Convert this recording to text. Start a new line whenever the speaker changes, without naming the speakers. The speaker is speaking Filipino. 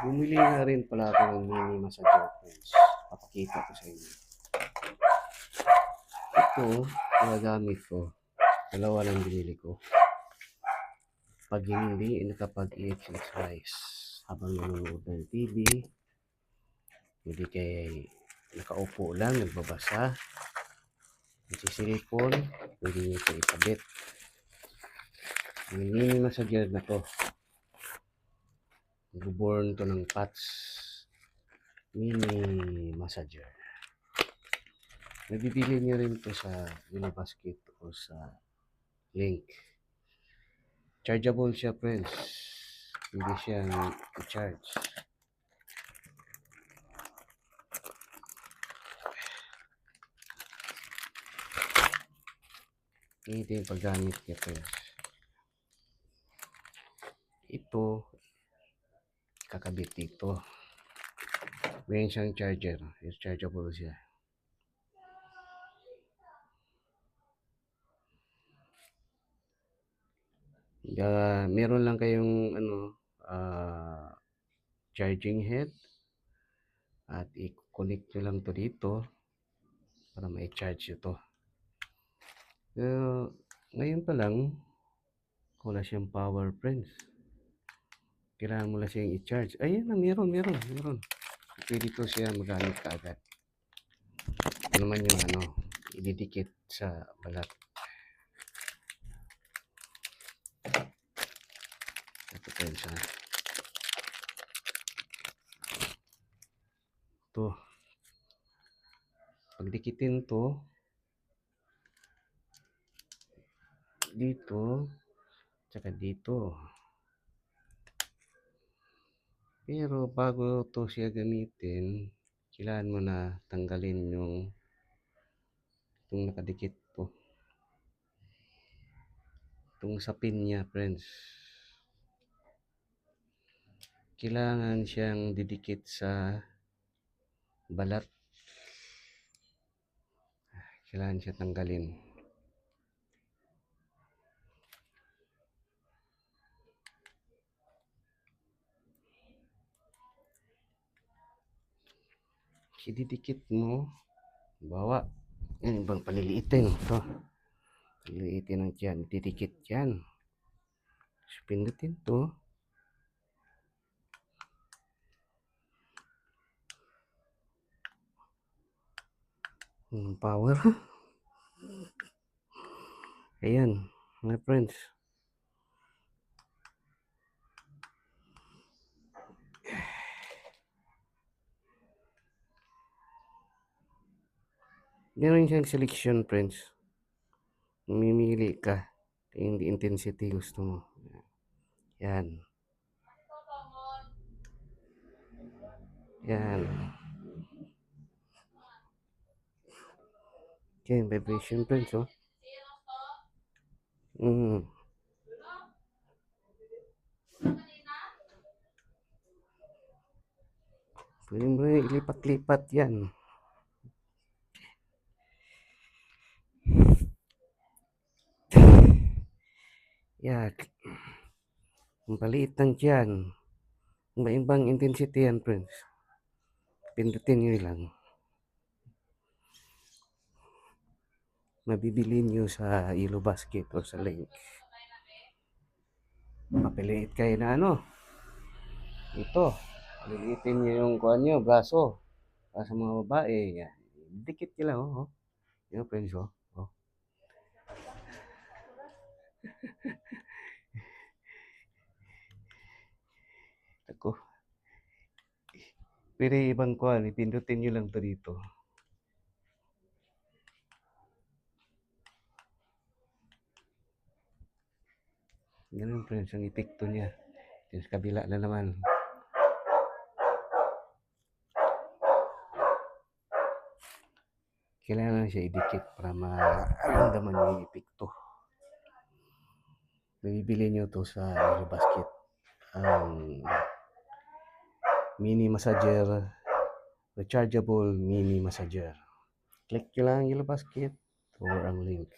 Bumili na rin pala ako ng mini massager, friends. Papakita ko sa inyo. Ito, ginagamit ko. Dalawa lang binili ko. Pag hindi, nakapag-exercise habang nanonood ng TV, hindi kay nakaupo lang, nagbabasa, nagsisilipon, pwede nyo ito ikabit. Yung mini massager na to, nag-born to ng PATS mini massager. Nabibili nyo rin to sa Yellow Basket o sa link. Chargeable siya, friends. Hindi siya i-charge. Ito yung paggamit niya, friends. Ito, kakabit dito. Mayroon siyang charger. It's chargeable siya. Meron lang kayong charging head at i-connect nyo lang to dito para ma-charge ito. Ngayon pa lang wala siyang power, friends. Kailangan mo lang siyang i-charge. Ayan na, meron. Pwede ko siya magamit kaagad. Ito naman yung ididikit sa balat. Ito, friends, ito, pagdikitin to dito tsaka dito, pero bago to siya gamitin, kailangan mo na tanggalin itong nakadikit to, itong sapin niya, friends. Kailangan siyang didikit sa balat. Kailangan siya tanggalin. Ididikit mo. Bawa. Yan, ibang paliliitin. Ito. Paliliitin ang tiyan. Didikit yan. So, pindutin to. Power. Ayan, my friends. Meron siyang selection, friends. Mamimili ka. Yung intensity gusto mo. Yan. Yan. Okay, vibration, friends, oh. Pwede mo ilipat-lipat yan. Yan. Ang paliit ng tiyan. Iba-ibang intensity yan, friends. Pindutin nyo lang. Mabibili nyo sa Yellow Basket o sa link. Mapiliit kayo na ito. Liliitin nyo yung kuhan nyo, braso. Para sa mga babae. Yan. Dikit nyo lang, oh. Yan, friends, oh. Ako. Pero ibang kuhan, ipindutin nyo lang to dito. Ganun, friends, ang epekto niya. Yung sa kabila na naman. Kailangan siya idikit para maramdaman yung epekto. Bibili nyo to sa Yellow Basket. Mini massager, rechargeable mini massager. Click nyo lang ang Yellow Basket or ang link.